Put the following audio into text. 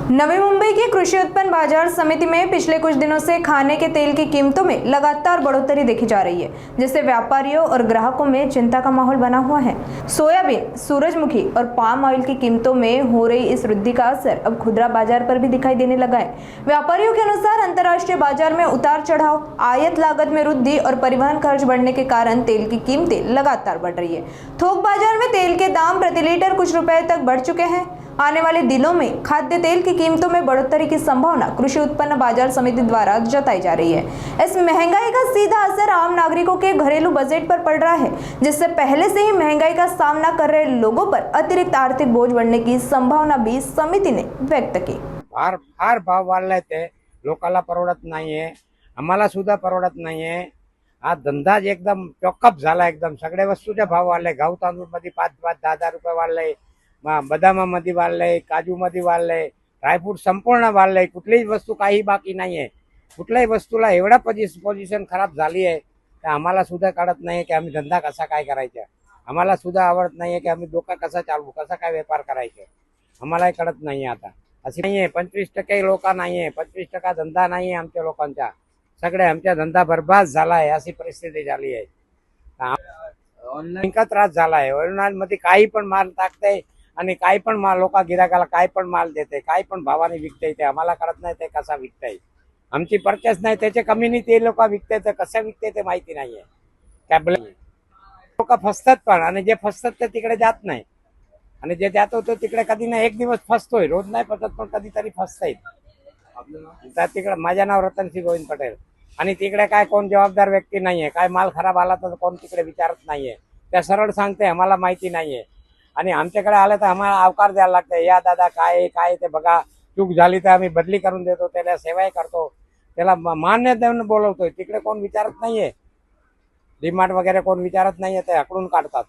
नवी मुंबई की कृषि उत्पन्न बाजार समिति में पिछले कुछ दिनों से खाने के तेल की कीमतों में लगातार बढ़ोतरी देखी जा रही है, जिससे व्यापारियों और ग्राहकों में चिंता का माहौल बना हुआ है। सोयाबीन, सूरजमुखी और पाम ऑयल की कीमतों में हो रही इस वृद्धि का असर अब खुदरा बाजार पर भी दिखाई देने लगा है। व्यापारियों के अनुसार अंतर्राष्ट्रीय बाजार में उतार चढ़ाव, आयात लागत में वृद्धि और परिवहन खर्च बढ़ने के कारण तेल की कीमतें लगातार बढ़ रही है। थोक बाजार में तेल के दाम प्रति लीटर कुछ रुपए तक बढ़ चुके हैं। आने वाले दिनों में खाद्य तेल की कीमतों में बढ़ोतरी की संभावना कृषि उत्पन्न बाजार समिति द्वारा जताई जा रही है। इस महंगाई का सीधा असर आम नागरिकों के घरेलू बजट पर पड़ रहा है, जिससे पहले से ही महंगाई का सामना कर रहे लोगों पर अतिरिक्त आर्थिक बोझ बढ़ने की संभावना भी समिति ने व्यक्त की। फार भाव वाढलाय ते लोकांना परवडत नाहीये, आम्हाला सुद्धा परवडत नाहीये। हा धंदाच एकदम चॉकअप झाला, एकदम सगळ्या वस्तूचे भाव वाढले। गहू तांदूळ मध्ये 5-5, 10-10 रुपये वाढले, बदामामध्ये वाढलंय, काजूमध्ये वाढलंय, ड्रायफ्रूट संपूर्ण वाढलंय। कुठलीही वस्तू काही बाकी नाहीये। कुठल्याही वस्तूला एवढा पोझिशन खराब झाली आहे की आम्हाला सुद्धा कळत नाही की आम्ही धंदा कसा काय करायचा। आम्हाला सुद्धा आवडत नाहीये की आम्ही डोका कसा चालवू, कसा काय व्यापार करायचा, आम्हालाही कळत नाहीये। आता अशी नाहीये, 25% लोक नाहीये, 25% धंदा नाहीये आमच्या लोकांचा। सगळे आमचा धंदा बर्बाद झालाय, अशी परिस्थिती झाली आहे। ऑनलाईन का त्रास झालाय, ऑनलाईन मध्ये काही पण माल टाकते आणि काही पण माल लोक गिराकाला काही पण माल देते, काही पण भावाने विकते। ते आम्हाला कळत नाही ते कसा विकताय। आमची परचेस नाही, त्याचे कमीनी ते लोक विकते, ते कसं विकते ते माहिती नाहीये। कॅबल लोक फसतात पण, आणि जे फसतात ते तिकडे जात नाही, आणि जे जात होतो तिकडे कधी ना एक दिवस फसतोय, रोज नाही फसत पण कधीतरी फसतायत। तर तिकडे माझे नाव रतनसिंह गोविंद पटेल, आणि तिकडे काय कोण जबाबदार व्यक्ती नाहीये। काय माल खराब आला तर कोण तिकडे विचारत नाहीये, त्या सरळ सांगते आम्हाला माहिती नाहीये। आणि आमच्याकडे आलं तर आम्हाला आवकार द्यायला लागतं, या दादा काय काय ते बघा, चूक झाली तर आम्ही बदली करून देतो, त्याला सेवाही करतो, त्याला मान्य देऊन बोलवतोय। तिकडे कोण विचारत नाहीये, डिमांड वगैरे कोण विचारत नाहीये, ते आकडून काढतात।